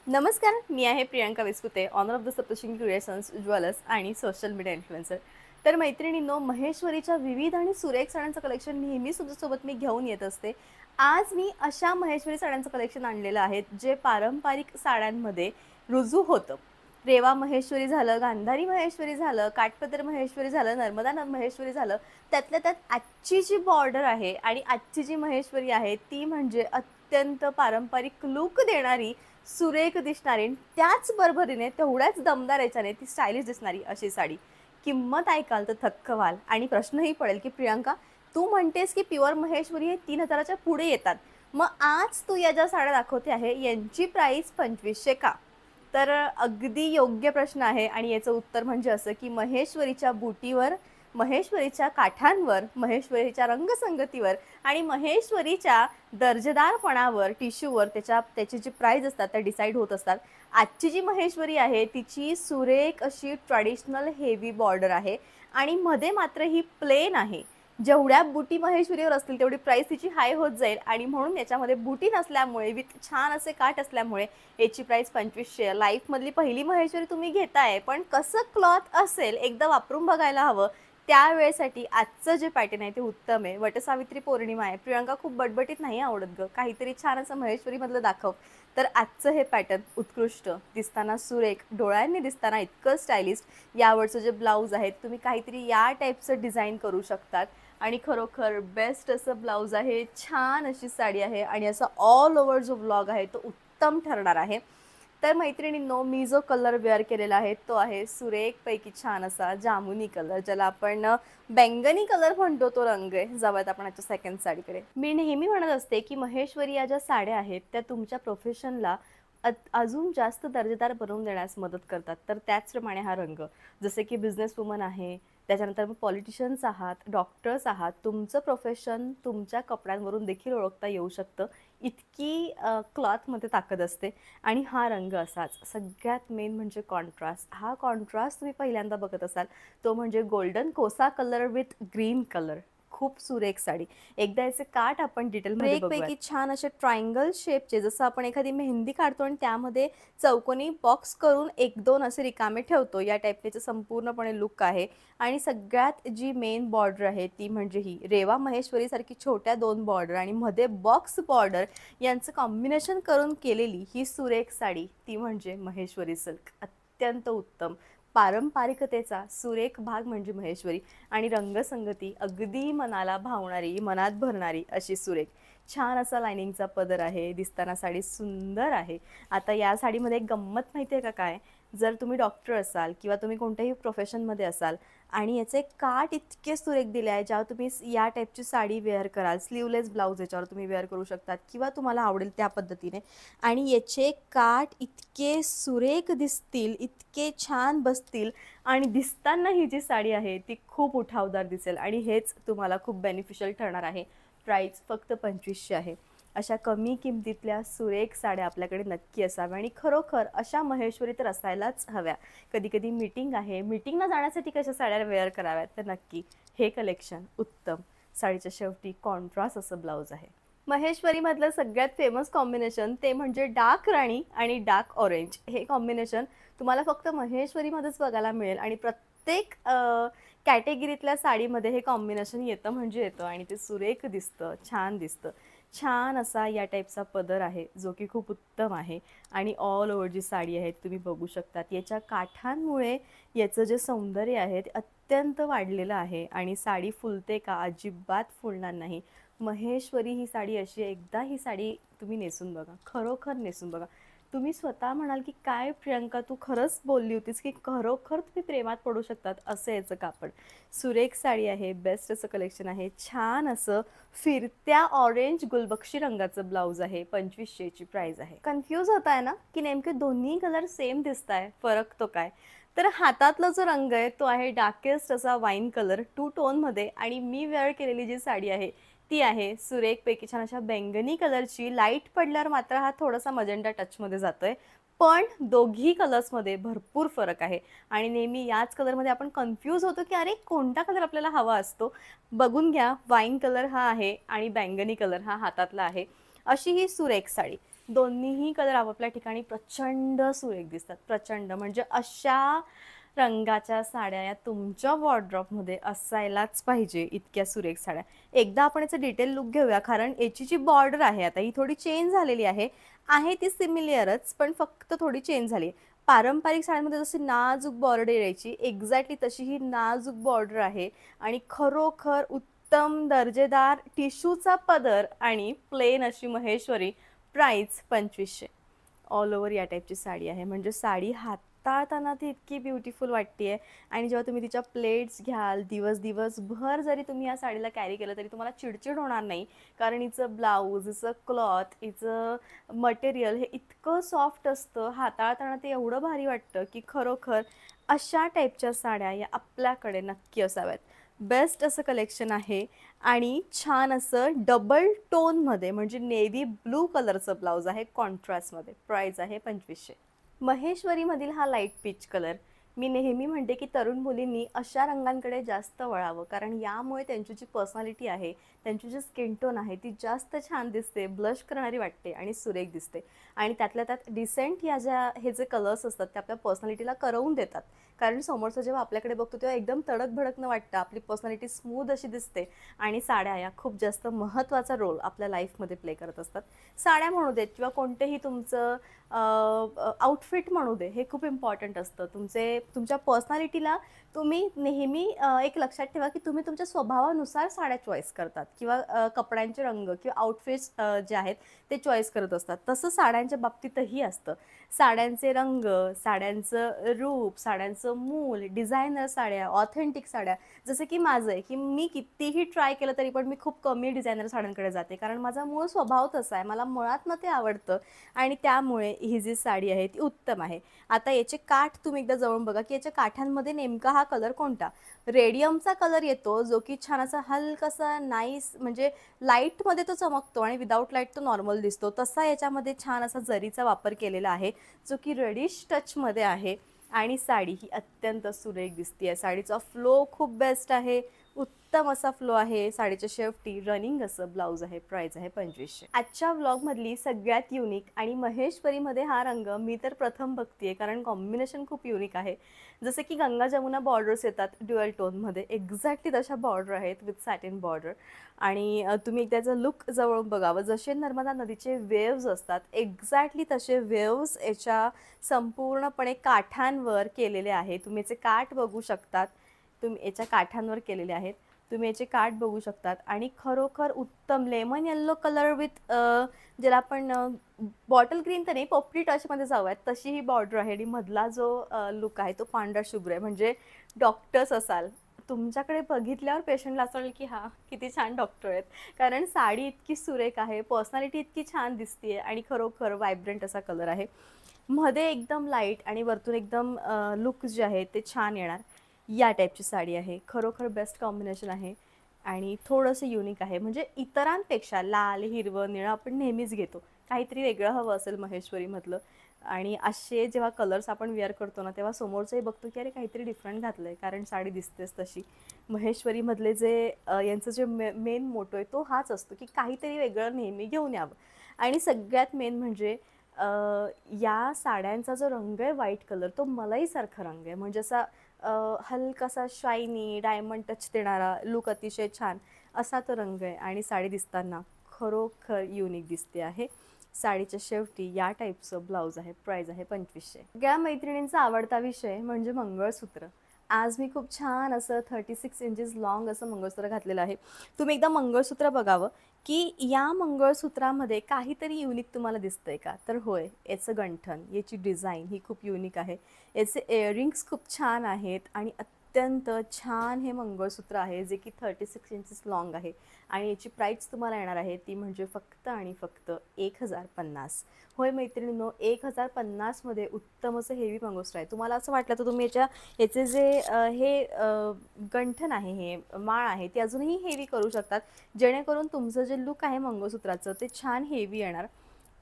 नमस्कार, मी आहे Priyanka Viskute, owner of the Saptashrungi creations, jewellers आणि सोशल मीडिया इन्फ्लुएन्सर. तर मैत्रिणींनो, महेश्वरीच्या विविध आणि सुरेख साड्यांचं कलेक्शन नेहमी तुमच्यासोबत मी घेऊन येत असते. आज मी अशा महेश्वरी साड्यांचं कलेक्शन आणलेलं आहे जे पारंपरिक साड्यांमध्ये रुजू होतं. रेवा महेश्वरी झालं, गांधारी महेश्वरी झालं, काठपदर महेश्वरी झालं, नर्मदा महेश्वरी झालं. त्यातल्या त्यात आजची जी बॉर्डर आहे आणि आजची जी महेश्वरी आहे ती म्हणजे अत्यंत पारंपरिक लुक देणारी, सुरेख दिसणारी, त्याच बरोबरीने तेवढ्याच दमदार याच्याने ती स्टायलिश दिसणारी अशी साडी. किंमत ऐकाल तर थक्क व्हाल आणि प्रश्नही पडेल की प्रियांका, तू म्हणतेस की प्युअर महेश्वरी हे 3,000च्या पुढे येतात, मग आज तू या ज्या साड्या दाखवते आहे यांची प्राइस 2500 का? तर अगदी योग्य प्रश्न आहे आणि याचं उत्तर म्हणजे असं की महेश्वरीच्या बुटीवर, महेश्वरीच्या काठांवर, महेश्वरीच्या रंगसंगतीवर आणि महेश्वरीच्या दर्जेदारपणावर, टिश्यूवर त्याची जी प्राइस असतात त्या डिसाईड होत असतात. आजची जी महेश्वरी आहे तिची सुरेख अशी ट्रॅडिशनल हेवी बॉर्डर आहे आणि मध्ये मात्र ही प्लेन आहे. जेवढ्या बुटी महेश्वरीवर असतील तेवढी प्राइस तिची हाय होत जाईल आणि म्हणून याच्यामध्ये बुटी नसल्यामुळे विथ छान असे काठ असल्यामुळे याची प्राइस 2500. लाईफमधली पहिली महेश्वरी तुम्ही घेताय, पण कसं क्लॉथ असेल एकदा वापरून बघायला हवं. त्यावेळेसाठी आजचं जे पॅटर्न आहे ते उत्तम आहे. वटसावित्री पौर्णिमा आहे. प्रियांका खूप बटबटीत नाही आवडत ग, काहीतरी छान असं महेश्वरीमधलं दाखव. तर आजचं हे पॅटर्न उत्कृष्ट दिसताना, सुरेख, डोळ्यांनी दिसताना इतकं स्टायलिस्ट. यावरचं जे ब्लाऊज आहेत तुम्ही काहीतरी या टाईपचं डिझाईन करू शकतात आणि खरोखर बेस्ट असं ब्लाऊज आहे. छान अशी साडी आहे आणि असा ऑल ओव्हर जो ब्लॉग आहे तो उत्तम ठरणार आहे. तर मैत्रिणींनो, मी जो कलर वेअर केलेला आहे तो आहे सुरेखपैकी छान असा जामुनी कलर, ज्याला आपण बैंगनी कलर म्हणतो, तो रंग आहे. जाऊयात आपण आजच्या सेकंड साडीकडे. मी नेहमी म्हणत असते की महेश्वरी या ज्या साड्या आहेत त्या तुमच्या प्रोफेशनला अजून जास्त दर्जेदार बनवून देण्यास मदत करतात. तर त्याचप्रमाणे हा रंग, जसे की बिझनेस वुमन आहे, त्याच्यानंतर मग पॉलिटिशियन्स आहात, डॉक्टर्स आहात, तुमचं प्रोफेशन तुमच्या कपड्यांवरून देखील ओळखता येऊ शकतं. इतकी क्लॉथमध्ये ताकद असते. आणि हा रंग असाच. सगळ्यात मेन म्हणजे कॉन्ट्रास्ट. हा कॉन्ट्रास्ट तुम्ही पहिल्यांदा बघत असाल, तो म्हणजे गोल्डन कोसा कलर विथ ग्रीन कलर. खूप सुरेख साडी. एकदा याचे काठ आपण डिटेलमध्ये बघूया. पैकी छान असे ट्रायंगल शेपचे, जसं आपण एखादी मेहंदी काढतो आणि त्यामध्ये चौकोनी बॉक्स करून 1-2 असे रिकामे ठेवतो, या टाईपचे संपूर्णपणे लुक आहे. आणि सगळ्यात जी मेन बॉर्डर आहे ती म्हणजे ही रेवा महेश्वरी सारखी छोट्या 2 बॉर्डर आणि मध्ये बॉक्स बॉर्डर यांचं कॉम्बिनेशन करून केलेली ही सुरेख साडी, ती म्हणजे महेश्वरी सिल्क. अत्यंत उत्तम पारंपरिकतेचा सुरेख भाग म्हणजे महेश्वरी आणि रंगसंगती अगदी मनाला भावणारी, मनात भरणारी अशी सुरेख. छान असा लाइनिंगचा पदर आहे. दिसताना साडी सुंदर आहे. आता या साडीमध्ये एक गंमत माहिती आहे का काय? जर तुम्ही डॉक्टर असाल किंवा तुम्ही कोणत्याही प्रोफेशनमध्ये असाल आणि याचे काठ इतके सुरेख दिले आहे, जेव्हा तुम्ही या टाईपची साडी वेअर कराल, स्लीवलेस ब्लाऊज याच्यावर तुम्ही वेअर करू शकतात किंवा तुम्हाला आवडेल त्या पद्धतीने, आणि याचे काठ इतके सुरेख दिसतील, इतके छान बसतील आणि दिसताना ही जी साडी आहे ती खूप उठावदार दिसेल आणि हेच तुम्हाला खूप बेनिफिशियल ठरणार आहे. प्राइस फक्त 2500 आहे. अशा कमी किमतीतल्या सुरेख साड्या आपल्याकडे नक्की असाव्या आणि खरोखर अशा महेश्वरी तर असायलाच हव्या. कधी कधी मीटिंग आहे, मीटिंगला जाण्यासाठी कशा साड्या वेअर कराव्यात, तर नक्की हे कलेक्शन उत्तम. साडीच्या शेवटी कॉन्ट्रास्ट असं ब्लाऊज आहे. महेश्वरीमधलं सगळ्यात फेमस कॉम्बिनेशन ते म्हणजे डार्क राणी आणि डार्क ऑरेंज. हे कॉम्बिनेशन तुम्हाला फक्त महेश्वरीमध्येच बघायला मिळेल आणि प्रत्येक कॅटेगरीतल्या साडीमध्ये हे कॉम्बिनेशन येतं म्हणजे येतं आणि ते सुरेख दिसतं, छान दिसतं. छान असा या टाईपचा पदर आहे जो की खूप उत्तम आहे आणि ऑल ओव्हर जी साडी आहे तुम्ही बघू शकतात. याच्या काठांमुळे याचं जे सौंदर्य आहे ते अत्यंत वाढलेलं आहे आणि साडी फुलते का? अजिबात फुलणार नाही. महेश्वरी ही साडी अशी, एकदा ही साडी तुम्ही नेसून बघा, खरोखर नेसून बघा. तुम्ही स्वतः म्हणाल की काय प्रियांका, तू खरंच बोलली होतीस की खरोखर तुम्ही प्रेमात पडू शकतात असं याचं कापड. सुरेख साडी आहे, बेस्ट असं कलेक्शन आहे. छान असं फिरत्या ऑरेंज गुलबक्षी रंगाचं ब्लाऊज आहे. 2500ची प्राइस आहे. कन्फ्यूज होत आहे ना की नेमके दोन्ही कलर सेम दिसत आहे, फरक तो काय? तर हातातला जो रंग आहे तो आहे डार्केस्ट असा वाईन कलर 2 टोनमध्ये आणि मी वेअर केलेली जी साडी आहे ती आहे सुरेखपैकी छान अशा बैंगनी कलरची. लाईट पडल्यावर मात्र हा थोडासा मजेंडा टचमध्ये जातोय, पण दोघी कलर्समध्ये भरपूर फरक आहे आणि नेहमी याच कलरमध्ये आपण कन्फ्यूज होतो की अरे कोणता कलर आपल्याला हवा असतो. बघून घ्या, वाईन कलर हा आहे आणि बैंगनी कलर हा हातातला आहे. अशी ही सुरेख साडी. दोन्हीही कलर आपापल्या ठिकाणी प्रचंड सुरेख दिसतात. प्रचंड म्हणजे अशा रंगाच्या साड्या या तुमच्या वॉर्डरोबमध्ये असायलाच पाहिजे, इतक्या सुरेख साड्या. एकदा आपण याचं डिटेल लुक घेऊया, कारण याची जी बॉर्डर आहे आता ही थोडी चेंज झालेली आहे. आहे ती सिमिलियरच, पण फक्त थोडी चेंज झाली. पारंपरिक साड्यांमध्ये जशी नाजूक बॉर्डर यायची, एक्झॅक्टली तशी ही नाजूक बॉर्डर आहे आणि खरोखर उत्तम दर्जेदार टिश्यूचा पदर आणि प्लेन अशी महेश्वरी. प्राइस 2500. ऑल ओव्हर या टाईपची साडी आहे. म्हणजे साडी हाताळताना ती इतकी ब्युटिफुल वाटते आणि जेव्हा तुम्ही तिच्या प्लेट्स घ्याल, दिवसभर जरी तुम्ही या साडीला कॅरी केलं तरी तुम्हाला चिडचिड होणार नाही. कारण हिचं ब्लाऊज, हिचं क्लॉथ, हिचं मटेरियल हे इतकं सॉफ्ट असतं, हाताळताना ते एवढं भारी वाटतं की खरोखर अशा टाईपच्या साड्या या आपल्याकडे नक्की असाव्यात. बेस्ट असं कलेक्शन आहे आणि छान असं डबल टोनमध्ये म्हणजे नेव्ही ब्लू कलरचं ब्लाऊज आहे कॉन्ट्रास्टमध्ये. प्राइस आहे 2500. महेश्वरीमधील हा लाईट पीच कलर. मी नेहमी म्हणते की तरुण मुलींनी अशा रंगांकडे जास्त वळावं, कारण यामुळे त्यांची जी पर्सनॅलिटी आहे, त्यांची जी स्किन टोन आहे ती जास्त छान दिसते, ब्लश करणारी वाटते आणि सुरेख दिसते. आणि त्यातल्या त्यात डिसेंट हे जे कलर्स असतात ते आपल्या पर्सनॅलिटीला करवून देतात. कारण समोरचं जेव्हा आपल्याकडे बघतो तेव्हा एकदम तडक भडक न वाटतं आपली पर्सनॅलिटी स्मूथ अशी दिसते. आणि साड्या या खूप जास्त महत्त्वाचा रोल आपल्या लाईफमध्ये प्ले करत असतात. साड्या म्हणू देत किंवा कोणतेही तुमचं आउटफिट म्हणू दे, हे खूप इम्पॉर्टंट असतं. तुमच्या पर्सनॅलिटीला तुम्ही नेहमी एक लक्षात ठेवा की तुम्ही तुमच्या स्वभावानुसार साड्या चॉईस करतात किंवा कपड्यांचे रंग किंवा आउटफिट्स जे आहेत ते चॉईस करत असतात. तसं साड्यांच्या बाबतीतही असतं. साड्यांचे रंग, साड्यांचं रूप, साड्यांचं मूल, डिझायनर साड्या, ऑथेंटिक साड्या. जसं की माझं आहे की मी कितीही ट्राय केलं तरी पण मी खूप कमी डिझायनर साड्यांकडे जाते, कारण माझा मूळ स्वभाव तसा आहे. मला मुळातनं ते आवडतं आणि त्यामुळे ही जी साडी आहे ती उत्तम आहे. आता याचे काठ तुम्ही एकदा जवळून बघा की याच्या काठांमध्ये नेमका हा कलर कोणता. रेडियमचा कलर येतो, जो की छान असा हलकासा नाईस म्हणजे लाईटमध्ये तो चमकतो आणि विदाऊट लाईट तो नॉर्मल दिसतो. तसा याच्यामध्ये छान असा जरीचा वापर केलेला आहे, जो की रेडिश टचमध्ये आहे आणि साडी ही अत्यंत सुरेख दिसते. साडीचा फ्लो खूप बेस्ट आहे, उत्तम असा फ्लो आहे. साडीच्या शेवटी रनिंग असं ब्लाऊज आहे. प्राइस आहे 2500. आजच्या व्लॉगमधली सगळ्यात युनिक आणि महेश्वरीमध्ये हा रंग मी तर प्रथम बघते, कारण कॉम्बिनेशन खूप युनिक आहे. जसं की गंगा जमुना बॉर्डर्स येतात ड्युअल टोनमध्ये, एक्झॅक्टली तशा बॉर्डर आहेत विथ सॅटिन बॉर्डर. आणि तुम्ही त्याचं लुक जवळून बघावं. जसे नर्मदा नदीचे वेव्ज असतात एक्झॅक्टली तसे वेव्ज याच्या संपूर्णपणे काठांवर केलेले आहे. तुम्ही याचे काठ बघू शकतात, तुम्ही याच्या काठांवर केलेले आहेत, तुम्ही याचे काठ बघू शकतात. आणि खरोखर उत्तम लेमन येल्लो कलर विथ ज्याला आपण बॉटल ग्रीन तर नाही, पोपटी टचमध्ये जाऊयात तशी ही बॉर्डर आहे. आणि मधला जो लुक आहे तो पांढरा शुभ्र आहे. म्हणजे डॉक्टर्स असाल, तुमच्याकडे बघितल्यावर पेशंटला असं वाटेल की हा किती छान डॉक्टर आहेत, कारण साडी इतकी सुरेख आहे, पर्सनॅलिटी इतकी छान दिसते आणि खरोखर व्हायब्रंट असा कलर आहे. मध्ये एकदम लाईट आणि वरतून एकदम लुक जे आहे ते छान येणार या टाईपची साडी आहे. खरोखर बेस्ट कॉम्बिनेशन आहे आणि थोडंसं युनिक आहे. म्हणजे इतरांपेक्षा लाल, हिरवं, निळं आपण नेहमीच घेतो, काहीतरी वेगळं हवं असेल महेश्वरीमधलं. आणि असे जेव्हा कलर्स आपण वेअर करतो ना, तेव्हा समोरचंही बघतो की अरे काहीतरी डिफरंट घातलं आहे, कारण साडी दिसतेच तशी. महेश्वरीमधले जे यांचं जे मेन मोटो आहे तो हाच असतो की काहीतरी वेगळं नेहमी घेऊन यावं. आणि सगळ्यात मेन म्हणजे या साड्यांचा जो रंग आहे व्हाईट कलर, तो मलाईसारखा रंग आहे. म्हणजे असा हलकासा शायनी डायमंड टच देणारा लुक, अतिशय छान असा तो रंग आहे. आणि साडी दिसताना खरोखर युनिक दिसते आहे. साडीच्या शेवटी या टाईपचं ब्लाऊज आहे. प्राइस आहे 2500. सगळ्या मैत्रिणींचा आवडता विषय म्हणजे मंगळसूत्र. आज मी खूप छान असं 36 इंचेस लॉंग असं मंगळसूत्र घातलेलं आहे. तुम्ही एकदा मंगळसूत्र बघावं की या मंगळसूत्रामध्ये काहीतरी युनिक तुम्हाला दिसतंय का. तर होय, याचं गंठन, याची डिझाईन ही खूप युनिक आहे. याचे इयरिंग्स खूप छान आहेत आणि अत्यंत छान हे मंगळसूत्र आहे, जे की 36 इंचेस लॉंग आहे. आणि याची प्राईस तुम्हाला येणार आहे ती म्हणजे फक्त आणि फक्त 1050. होय मैत्रिणींनो, 1050मध्ये उत्तम असं हेवी मंगळसूत्र आहे. तुम्हाला असं वाटलं तर तुम्ही याचे जे हे गंठन आहे, हे माळ आहे, ती अजूनही हेवी करू शकतात, जेणेकरून तुमचं जे लुक आहे मंगळसूत्राचं ते छान हेवी येणार.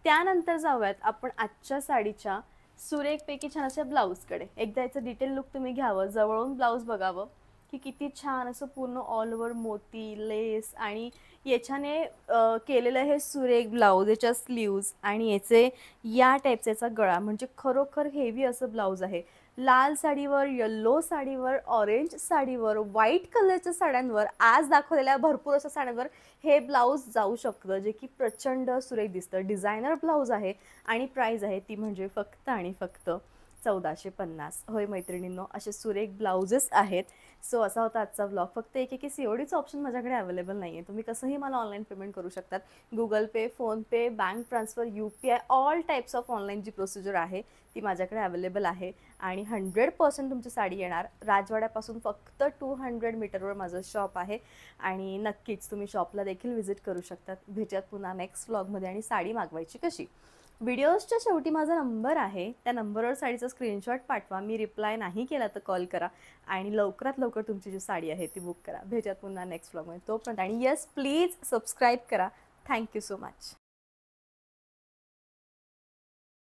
त्यानंतर जाऊयात आपण आजच्या साडीच्या सुरेखपैकी छान अशा ब्लाऊजकडे. एकदा याचं डिटेल लुक तुम्ही घ्यावं, जवळून ब्लाऊज बघावं की किती छान असं पूर्ण ऑल ओव्हर मोती, लेस आणि याच्याने केलेलं हे सुरेख ब्लाऊज, याच्या स्लीव्ज आणि याचे या टाईपचा याचा गळा म्हणजे खरोखर हेवी असं ब्लाऊज आहे. लाल साडीवर, येलो साडीवर, ऑरेंज साडीवर, व्हाईट कलरच्या साड्यांवर, आज दाखवलेल्या भरपूर अशा साड्यांवर हे ब्लाऊज जाऊ शकतं, जे की प्रचंड सुरेख दिसतं. डिझायनर ब्लाऊज आहे आणि प्राईज आहे ती म्हणजे फक्त आणि फक्त 1450. होय मैत्रिणींनो, असे सुरेख ब्लाउजेस आहेत. सो असा होता आजचा व्लॉग. फक्त एक की सीओडीचं ऑप्शन माझ्याकडे अवेलेबल नाही आहे. तुम्ही कसंही मला ऑनलाईन पेमेंट करू शकतात. Google Pay, PhonePe, bank transfer, UPI, all types of online जी प्रोसिजर आहे ती माझ्याकडे अवेलेबल आहे आणि 100% तुमची साडी येणार. राजवाड्यापासून फक्त 200 मीटरवर माझं शॉप आहे आणि नक्कीच तुम्ही शॉपला देखील व्हिजिट करू शकतात. भेटूयात पुन्हा नेक्स्ट व्लॉगमध्ये. आणि साडी मागवायची कशी? व्हिडिओजच्या शेवटी माझा नंबर आहे, त्या नंबरवर साडीचा स्क्रीनशॉट पाठवा. मी रिप्लाय नाही केला तर कॉल करा आणि लवकरात लवकर तुमची जी साडी आहे ती बुक करा. भेटूयात पुन्हा नेक्स्ट व्लॉगमध्ये. तोपर्यंत आणि येस, प्लीज सबस्क्राईब करा. Thank you so much.